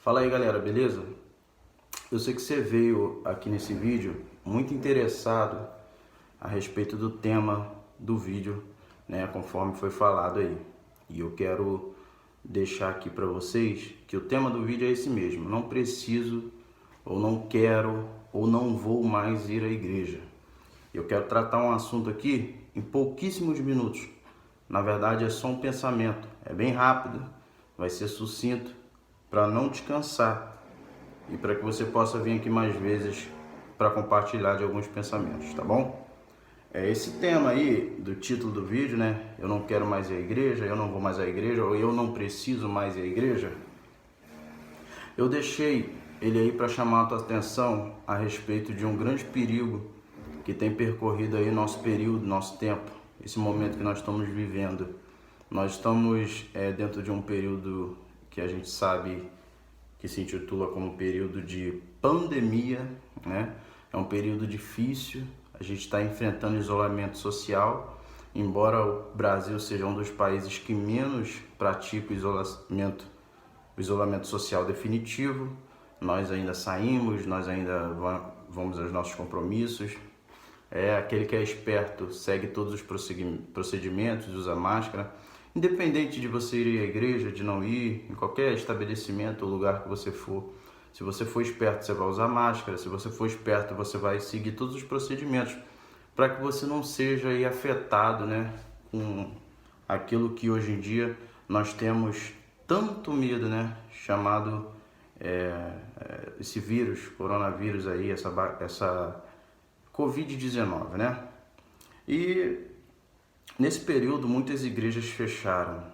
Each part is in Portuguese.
Fala aí galera, beleza? Eu sei que você veio aqui nesse vídeo muito interessado a respeito do tema do vídeo, né, conforme foi falado aí. E eu quero deixar aqui para vocês que o tema do vídeo é esse mesmo: não preciso, ou não quero, ou não vou mais ir à igreja. Eu quero tratar um assunto aqui em pouquíssimos minutos. Na verdade é só um pensamento, é bem rápido, vai ser sucinto, para não te cansar e para que você possa vir aqui mais vezes para compartilhar de alguns pensamentos, tá bom? Esse tema aí do título do vídeo, né? Eu não quero mais ir à igreja, eu não vou mais à igreja, ou eu não preciso mais ir à igreja. Eu deixei ele aí para chamar a tua atenção a respeito de um grande perigo que tem percorrido aí nosso período, nosso tempo, esse momento que nós estamos vivendo. Nós estamos dentro de um período que a gente sabe que se intitula como período de pandemia, né? É um período difícil, a gente está enfrentando isolamento social, embora o Brasil seja um dos países que menos pratica o isolamento social definitivo, nós ainda saímos, nós ainda vamos aos nossos compromissos. Aquele que é esperto segue todos os procedimentos, usa máscara. Independente de você ir à igreja, de não ir, em qualquer estabelecimento ou lugar que você for, se você for esperto, você vai usar máscara. Se você for esperto, você vai seguir todos os procedimentos para que você não seja aí afetado, né, com aquilo que hoje em dia nós temos tanto medo, né, chamado esse vírus, coronavírus aí, essa Covid-19, né? E nesse período muitas igrejas fecharam,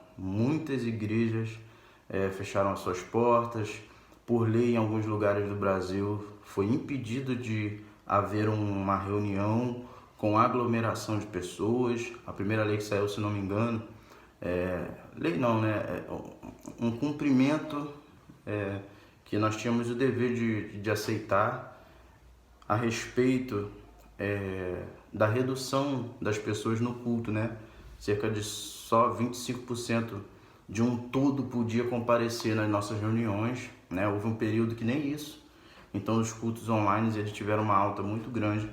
fecharam as suas portas. Por lei, em alguns lugares do Brasil foi impedido de haver uma reunião com aglomeração de pessoas. A primeira lei que saiu, se não me engano, lei não, né? Um cumprimento que nós tínhamos o dever de aceitar a respeito da redução das pessoas no culto, né? Cerca de só 25% de um todo podia comparecer nas nossas reuniões, né? Houve um período que nem isso. Então os cultos online eles tiveram uma alta muito grande.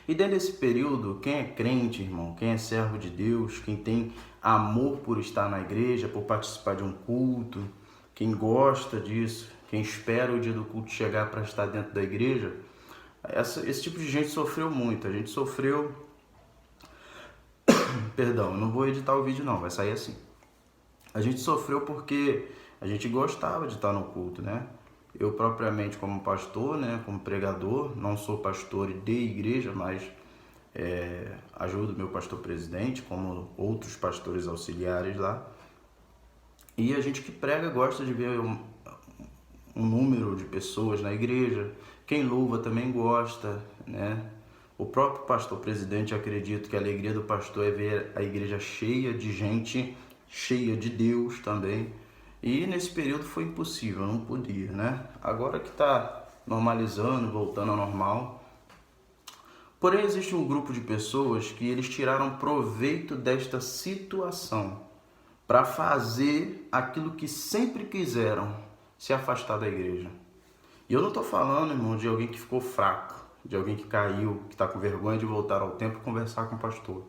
E dentro desse período, quem é crente, irmão, quem é servo de Deus, quem tem amor por estar na igreja, por participar de um culto, quem gosta disso, quem espera o dia do culto chegar para estar dentro da igreja, esse tipo de gente sofreu muito. A gente sofreu... Perdão, eu não vou editar o vídeo não, vai sair assim. A gente sofreu porque a gente gostava de estar no culto, né? Eu propriamente como pastor, né, como pregador, não sou pastor de igreja, mas ajudo meu pastor presidente, como outros pastores auxiliares lá. E a gente que prega gosta de ver um número de pessoas na igreja. Quem louva também gosta, né? O próprio pastor presidente acredita que a alegria do pastor é ver a igreja cheia de gente, cheia de Deus também. E nesse período foi impossível, não podia, né? Agora que está normalizando, voltando ao normal. Porém, existe um grupo de pessoas que eles tiraram proveito desta situação para fazer aquilo que sempre quiseram, se afastar da igreja. E eu não estou falando, irmão, de alguém que ficou fraco, de alguém que caiu, que está com vergonha de voltar ao templo e conversar com o pastor.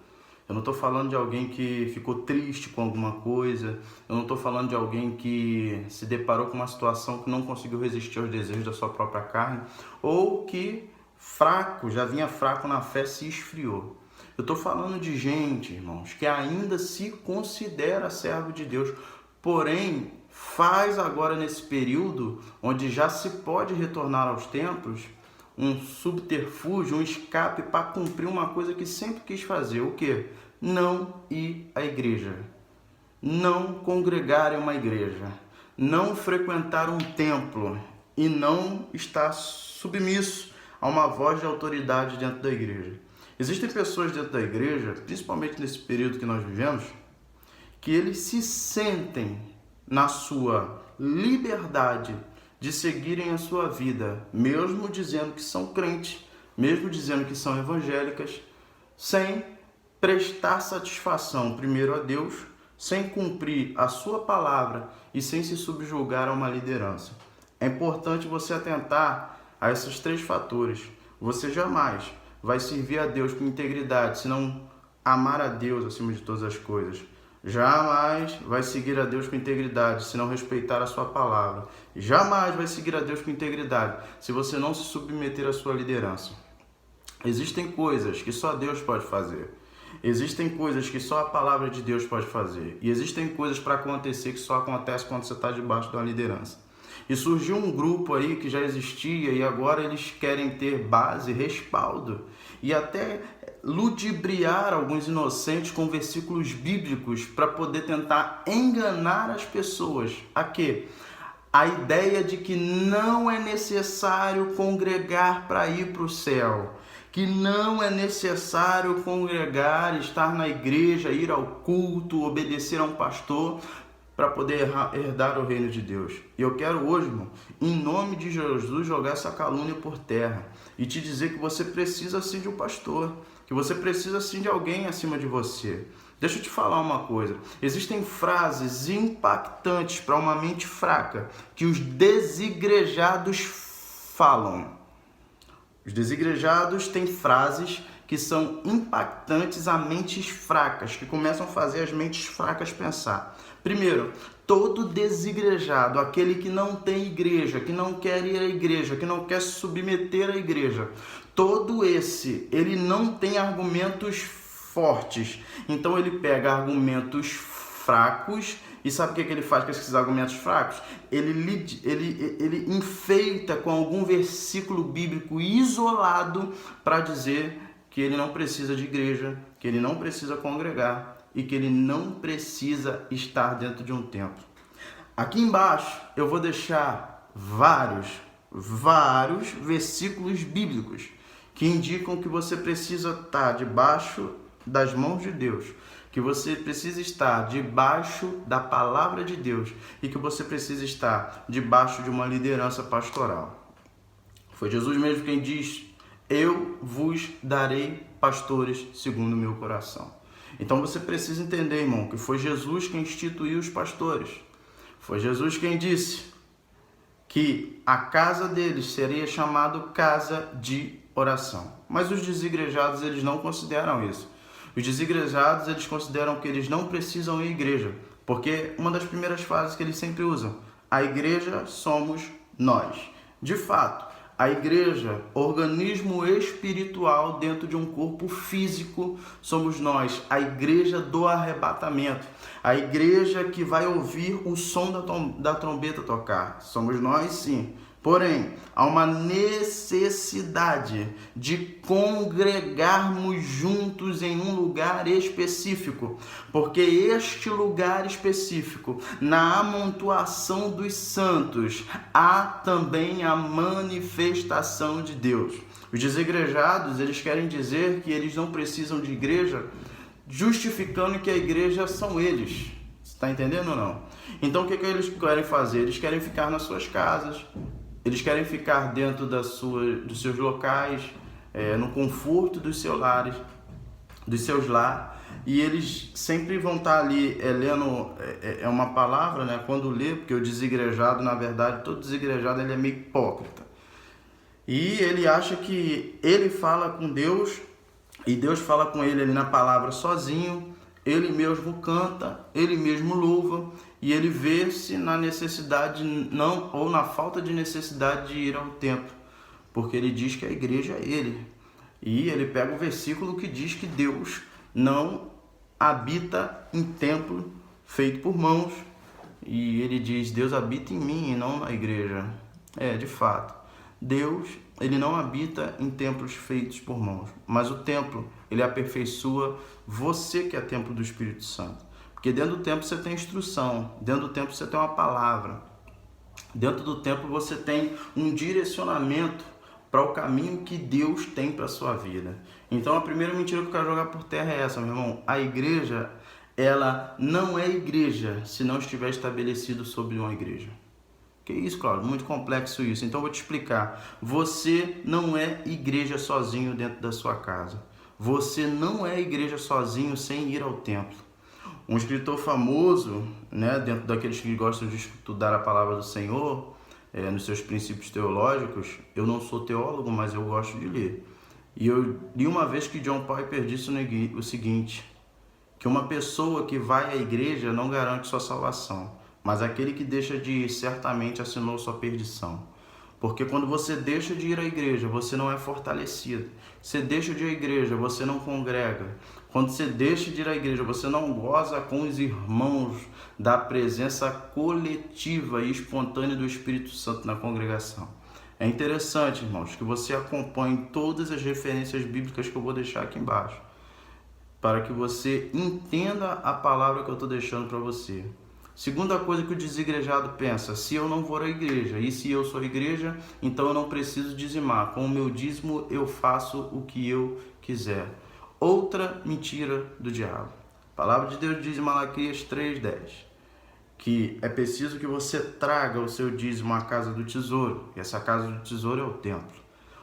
Eu não estou falando de alguém que ficou triste com alguma coisa. Eu não estou falando de alguém que se deparou com uma situação que não conseguiu resistir aos desejos da sua própria carne, ou que já vinha fraco na fé, se esfriou. Eu estou falando de gente, irmãos, que ainda se considera servo de Deus, porém faz agora nesse período, onde já se pode retornar aos templos, um subterfúgio, um escape para cumprir uma coisa que sempre quis fazer. O quê? Não ir à igreja, não congregar em uma igreja, não frequentar um templo e não estar submisso a uma voz de autoridade dentro da igreja. Existem pessoas dentro da igreja, principalmente nesse período que nós vivemos, que eles se sentem na sua liberdade de seguirem a sua vida, mesmo dizendo que são crentes, mesmo dizendo que são evangélicas, sem prestar satisfação primeiro a Deus, sem cumprir a sua palavra e sem se subjugar a uma liderança. É importante você atentar a esses 3 fatores. Você jamais vai servir a Deus com integridade se não amar a Deus acima de todas as coisas. Jamais vai seguir a Deus com integridade se não respeitar a sua palavra. Jamais vai seguir a Deus com integridade se você não se submeter à sua liderança. Existem coisas que só Deus pode fazer. Existem coisas que só a palavra de Deus pode fazer. E existem coisas para acontecer que só acontece quando você está debaixo de uma liderança. E surgiu um grupo aí que já existia e agora eles querem ter base, respaldo e até ludibriar alguns inocentes com versículos bíblicos para poder tentar enganar as pessoas. A quê? A ideia de que não é necessário congregar para ir para o céu, que não é necessário congregar, estar na igreja, ir ao culto, obedecer a um pastor para poder herdar o reino de Deus. E eu quero hoje, irmão, em nome de Jesus, jogar essa calúnia por terra e te dizer que você precisa sim de um pastor, que você precisa sim de alguém acima de você. Deixa eu te falar uma coisa, existem frases impactantes para uma mente fraca que os desigrejados falam. Os desigrejados têm frases que são impactantes a mentes fracas, que começam a fazer as mentes fracas pensar. Primeiro, todo desigrejado, aquele que não tem igreja, que não quer ir à igreja, que não quer se submeter à igreja, todo esse, ele não tem argumentos fortes. Então ele pega argumentos fracos e sabe o que ele faz com esses argumentos fracos? Ele enfeita com algum versículo bíblico isolado para dizer que ele não precisa de igreja, que ele não precisa congregar e que ele não precisa estar dentro de um templo. Aqui embaixo eu vou deixar vários versículos bíblicos que indicam que você precisa estar debaixo das mãos de Deus, que você precisa estar debaixo da palavra de Deus e que você precisa estar debaixo de uma liderança pastoral. Foi Jesus mesmo quem diz: eu vos darei pastores segundo o meu coração. Então você precisa entender, irmão, que foi Jesus quem instituiu os pastores. Foi Jesus quem disse que a casa deles seria chamada casa de oração. Mas os desigrejados, eles não consideram isso. Os desigrejados, eles consideram que eles não precisam ir à igreja, porque uma das primeiras frases que eles sempre usam: a igreja somos nós. De fato, a igreja, organismo espiritual dentro de um corpo físico, somos nós, a igreja do arrebatamento, a igreja que vai ouvir o som da trombeta tocar, somos nós sim. Porém, há uma necessidade de congregarmos juntos em um lugar específico, porque este lugar específico, na amontoação dos santos, há também a manifestação de Deus. Os desigrejados, eles querem dizer que eles não precisam de igreja, justificando que a igreja são eles. Você está entendendo ou não? Então, o que eles querem fazer? Eles querem ficar nas suas casas. Eles querem ficar dentro dos seus locais, no conforto dos seus lares, e eles sempre vão estar ali lendo uma palavra, né? Quando lê, porque o desigrejado, na verdade, todo desigrejado ele é meio hipócrita. E ele acha que ele fala com Deus e Deus fala com ele ali na palavra sozinho, ele mesmo canta, ele mesmo louva, e ele vê-se na necessidade, não, ou na falta de necessidade de ir ao templo, porque ele diz que a igreja é ele. E ele pega o versículo que diz que Deus não habita em templo feito por mãos. E ele diz: Deus habita em mim e não na igreja. De fato, Deus, ele não habita em templos feitos por mãos, mas o templo, ele aperfeiçoa você que é templo do Espírito Santo. Porque dentro do templo você tem instrução, dentro do templo você tem uma palavra, dentro do templo você tem um direcionamento para o caminho que Deus tem para a sua vida. Então a primeira mentira que eu quero jogar por terra é essa, meu irmão. A igreja, ela não é igreja se não estiver estabelecido sobre uma igreja. Que isso, Cláudio? Muito complexo isso. Então eu vou te explicar. Você não é igreja sozinho dentro da sua casa. Você não é igreja sozinho sem ir ao templo. Um escritor famoso, né, dentro daqueles que gostam de estudar a palavra do Senhor, nos seus princípios teológicos, eu não sou teólogo, mas eu gosto de ler. E eu li uma vez que John Piper disse o seguinte, que uma pessoa que vai à igreja não garante sua salvação, mas aquele que deixa de ir certamente assinou sua perdição. Porque quando você deixa de ir à igreja, você não é fortalecido. Você deixa de ir à igreja, você não congrega. Quando você deixa de ir à igreja, você não goza com os irmãos da presença coletiva e espontânea do Espírito Santo na congregação. É interessante, irmãos, que você acompanhe todas as referências bíblicas que eu vou deixar aqui embaixo, para que você entenda a palavra que eu estou deixando para você. Segunda coisa que o desigrejado pensa: se eu não vou à igreja, e se eu sou a igreja, então eu não preciso dizimar. Com o meu dízimo eu faço o que eu quiser. Outra mentira do diabo. A palavra de Deus diz em Malaquias 3:10 que é preciso que você traga o seu dízimo à casa do tesouro. E essa casa do tesouro é o templo.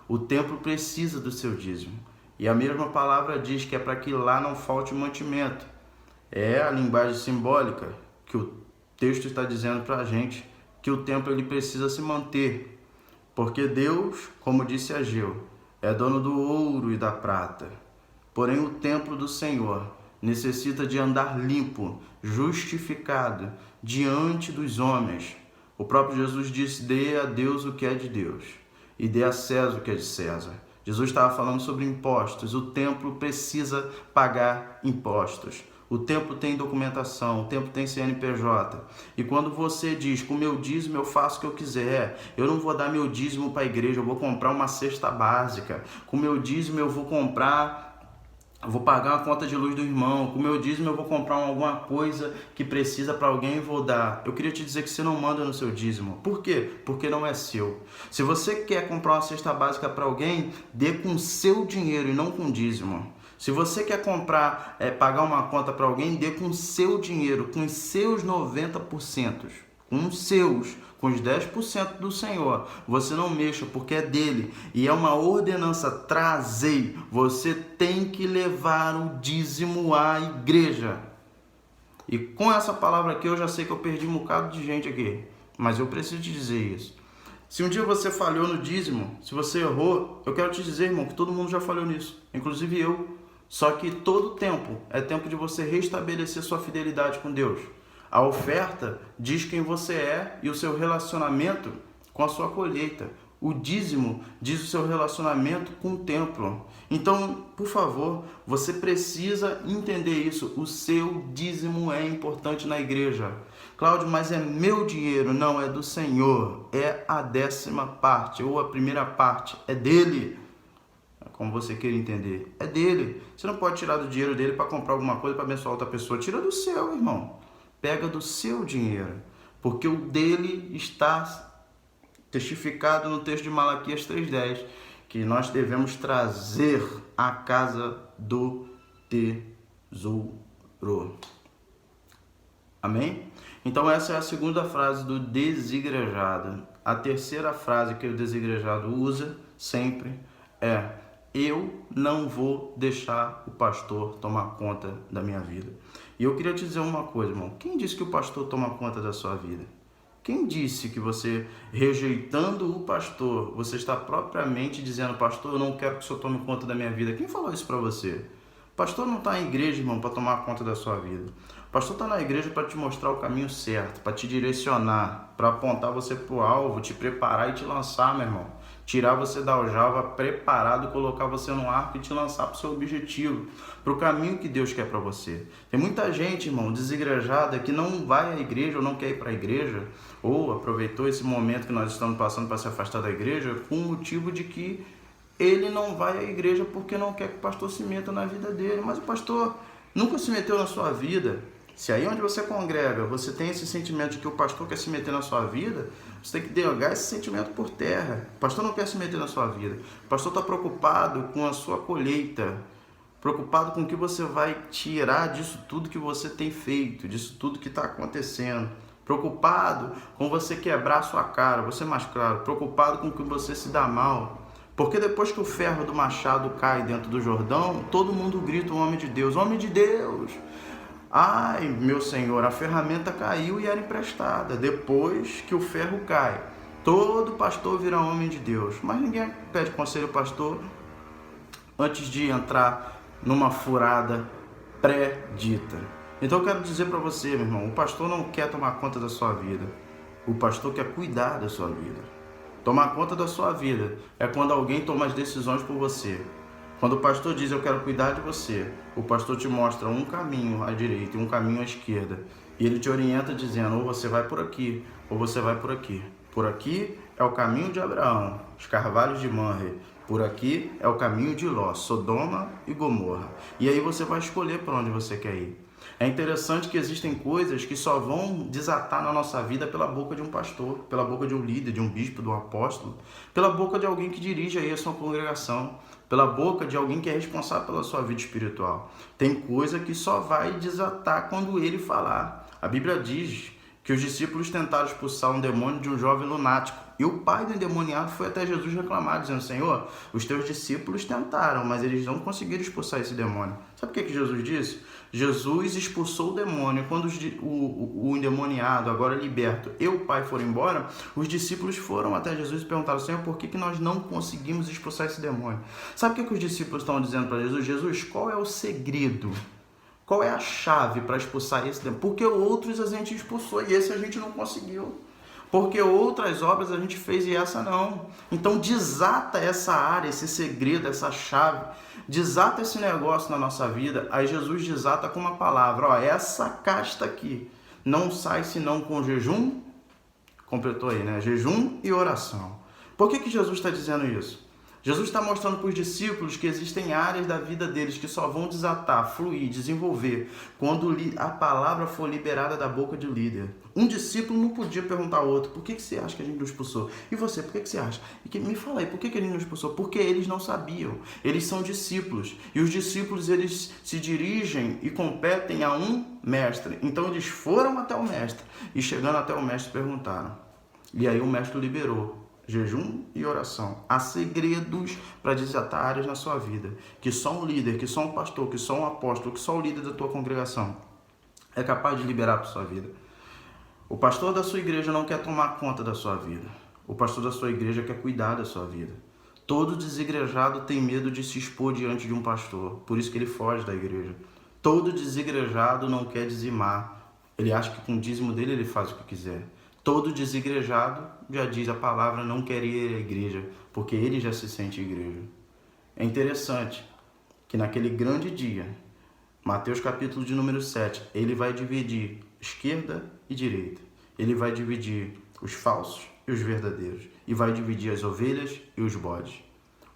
O templo precisa do seu dízimo. E a mesma palavra diz que é para que lá não falte mantimento. É a linguagem simbólica que o texto está dizendo para a gente que o templo ele precisa se manter. Porque Deus, como disse Ageu, é dono do ouro e da prata. Porém, o templo do Senhor necessita de andar limpo, justificado, diante dos homens. O próprio Jesus disse: dê a Deus o que é de Deus e dê a César o que é de César. Jesus estava falando sobre impostos. O templo precisa pagar impostos. O templo tem documentação, o templo tem CNPJ. E quando você diz, com o meu dízimo eu faço o que eu quiser, eu não vou dar meu dízimo para a igreja, eu vou comprar uma cesta básica. Com o meu dízimo eu vou pagar a conta de luz do irmão. Com o meu dízimo eu vou comprar alguma coisa que precisa para alguém e vou dar. Eu queria te dizer que você não manda no seu dízimo. Por quê? Porque não é seu. Se você quer comprar uma cesta básica para alguém, dê com seu dinheiro e não com dízimo. Se você quer pagar uma conta para alguém, dê com seu dinheiro, com os seus 90%, com os 10% do Senhor. Você não mexa, porque é dele. E é uma ordenança, trazei. Você tem que levar o dízimo à igreja. E com essa palavra aqui, eu já sei que eu perdi um bocado de gente aqui. Mas eu preciso te dizer isso. Se um dia você falhou no dízimo, se você errou, eu quero te dizer, irmão, que todo mundo já falhou nisso. Inclusive eu. Só que todo tempo é tempo de você restabelecer sua fidelidade com Deus. A oferta diz quem você é e o seu relacionamento com a sua colheita. O dízimo diz o seu relacionamento com o templo. Então, por favor, você precisa entender isso. O seu dízimo é importante na igreja. Cláudio, mas é meu dinheiro. Não, é do Senhor. É a 10ª parte ou a primeira parte. É dele. Como você queira entender. É dele. Você não pode tirar do dinheiro dele para comprar alguma coisa para abençoar outra pessoa. Tira do seu, irmão. Pega do seu dinheiro. Porque o dele está testificado no texto de Malaquias 3:10. Que nós devemos trazer a casa do tesouro. Amém? Então essa é a segunda frase do desigrejado. A terceira frase que o desigrejado usa sempre é: eu não vou deixar o pastor tomar conta da minha vida. E eu queria te dizer uma coisa, irmão. Quem disse que o pastor toma conta da sua vida? Quem disse que você, rejeitando o pastor, você está propriamente dizendo: pastor, eu não quero que o senhor tome conta da minha vida? Quem falou isso para você? O pastor não está em igreja, irmão, para tomar conta da sua vida. O pastor está na igreja para te mostrar o caminho certo, para te direcionar, para apontar você para o alvo, te preparar e te lançar, meu irmão. Tirar você da aljava preparado, colocar você no arco e te lançar para o seu objetivo, para o caminho que Deus quer para você. Tem muita gente, irmão, desigrejada, que não vai à igreja ou não quer ir para a igreja, ou aproveitou esse momento que nós estamos passando para se afastar da igreja com o motivo de que ele não vai à igreja porque não quer que o pastor se meta na vida dele. Mas o pastor nunca se meteu na sua vida. Se aí onde você congrega, você tem esse sentimento de que o pastor quer se meter na sua vida, você tem que jogar esse sentimento por terra. O pastor não quer se meter na sua vida. O pastor está preocupado com a sua colheita, preocupado com o que você vai tirar disso tudo que você tem feito, disso tudo que está acontecendo. Preocupado com você quebrar a sua cara, você mais claro, preocupado com que você se dá mal. Porque depois que o ferro do machado cai dentro do Jordão, todo mundo grita: o homem de Deus, homem de Deus. Ai, meu senhor, a ferramenta caiu e era emprestada. Depois que o ferro cai, todo pastor vira homem de Deus. Mas ninguém pede conselho ao pastor antes de entrar numa furada pré-dita. Então eu quero dizer para você, meu irmão, o pastor não quer tomar conta da sua vida. O pastor quer cuidar da sua vida. Tomar conta da sua vida é quando alguém toma as decisões por você. Quando o pastor diz, eu quero cuidar de você, o pastor te mostra um caminho à direita e um caminho à esquerda. E ele te orienta dizendo, ou você vai por aqui, ou você vai por aqui. Por aqui é o caminho de Abraão, os carvalhos de Manre. Por aqui é o caminho de Ló, Sodoma e Gomorra. E aí você vai escolher para onde você quer ir. É interessante que existem coisas que só vão desatar na nossa vida pela boca de um pastor, pela boca de um líder, de um bispo, de um apóstolo, pela boca de alguém que dirige aí a sua congregação, pela boca de alguém que é responsável pela sua vida espiritual. Tem coisa que só vai desatar quando ele falar. A Bíblia diz que os discípulos tentaram expulsar um demônio de um jovem lunático. E o pai do endemoniado foi até Jesus reclamar, dizendo, Senhor, os teus discípulos tentaram, mas eles não conseguiram expulsar esse demônio. Sabe o que Jesus disse? Jesus expulsou o demônio. Quando o endemoniado, agora liberto, e o pai foram embora, os discípulos foram até Jesus e perguntaram, Senhor, por que nós não conseguimos expulsar esse demônio? Sabe o que os discípulos estão dizendo para Jesus? Jesus, qual é o segredo? Qual é a chave para expulsar esse demônio? Porque outros a gente expulsou e esse a gente não conseguiu. Porque outras obras a gente fez e essa não. Então desata essa área, esse segredo, essa chave. Desata esse negócio na nossa vida. Aí Jesus desata com uma palavra. Ó, essa casta aqui não sai senão com jejum. Completou aí, né? Jejum e oração. Por que Jesus está dizendo isso? Jesus está mostrando para os discípulos que existem áreas da vida deles que só vão desatar, fluir, desenvolver quando a palavra for liberada da boca de líder. Um discípulo não podia perguntar ao outro, por que você acha que a gente não expulsou? E você, por que você acha? Me fala aí, por que a gente não expulsou? Porque eles não sabiam. Eles são discípulos. E os discípulos, eles se dirigem e competem a um mestre. Então eles foram até o mestre e chegando até o mestre perguntaram. E aí o mestre liberou. Jejum e oração. Há segredos para desatar áreas na sua vida. Que só um líder, que só um pastor, que só um apóstolo, que só o líder da tua congregação é capaz de liberar para sua vida. O pastor da sua igreja não quer tomar conta da sua vida. O pastor da sua igreja quer cuidar da sua vida. Todo desigrejado tem medo de se expor diante de um pastor. Por isso que ele foge da igreja. Todo desigrejado não quer dizimar. Ele acha que com o dízimo dele ele faz o que quiser. Todo desigrejado, já diz a palavra, não quer ir à igreja, porque ele já se sente igreja. É interessante que naquele grande dia, Mateus capítulo de número 7, ele vai dividir esquerda e direita. Ele vai dividir os falsos e os verdadeiros. E vai dividir as ovelhas e os bodes.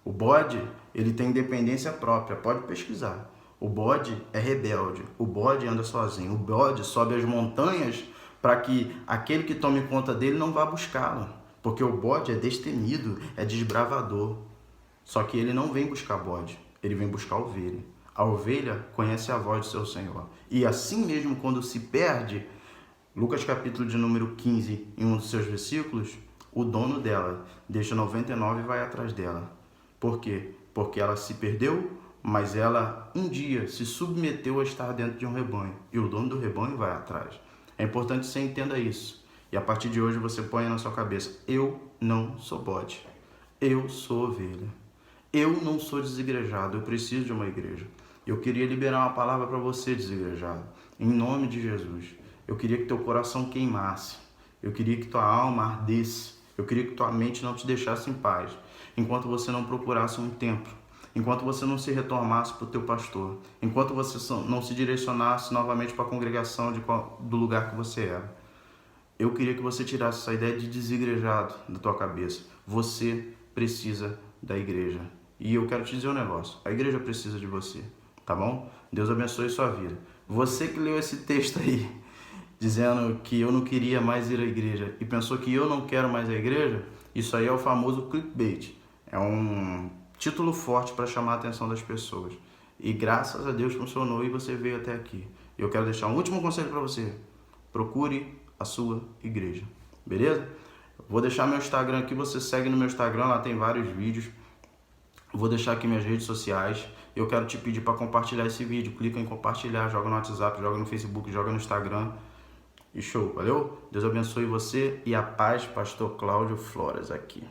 O bode, ele tem independência própria, pode pesquisar. O bode é rebelde, o bode anda sozinho, o bode sobe as montanhas para que aquele que tome conta dele não vá buscá-lo. Porque o bode é destemido, é desbravador. Só que ele não vem buscar bode, ele vem buscar ovelha. A ovelha conhece a voz do seu Senhor. E assim mesmo, quando se perde, Lucas capítulo de número 15, em um dos seus versículos, o dono dela deixa 99 e vai atrás dela. Por quê? Porque ela se perdeu, mas ela um dia se submeteu a estar dentro de um rebanho. E o dono do rebanho vai atrás. É importante que você entenda isso. E a partir de hoje você põe na sua cabeça, eu não sou bode, eu sou ovelha. Eu não sou desigrejado, eu preciso de uma igreja. Eu queria liberar uma palavra para você, desigrejado, em nome de Jesus. Eu queria que teu coração queimasse, eu queria que tua alma ardesse, eu queria que tua mente não te deixasse em paz, enquanto você não procurasse um templo, enquanto você não se retornasse para o teu pastor, enquanto você não se direcionasse novamente para a congregação do lugar que você era. Eu queria que você tirasse essa ideia de desigrejado da tua cabeça. Você precisa da igreja. E eu quero te dizer um negócio. A igreja precisa de você, tá bom? Deus abençoe sua vida. Você que leu esse texto aí, dizendo que eu não queria mais ir à igreja e pensou que eu não quero mais a igreja, isso aí é o famoso clickbait. É um título forte para chamar a atenção das pessoas. E graças a Deus funcionou e você veio até aqui. Eu quero deixar um último conselho para você. Procure a sua igreja. Beleza? Vou deixar meu Instagram aqui, você segue no meu Instagram, lá tem vários vídeos. Vou deixar aqui minhas redes sociais. Eu quero te pedir para compartilhar esse vídeo. Clica em compartilhar, joga no WhatsApp, joga no Facebook, joga no Instagram. E show, valeu? Deus abençoe você e a paz, Pastor Cláudio Flores aqui.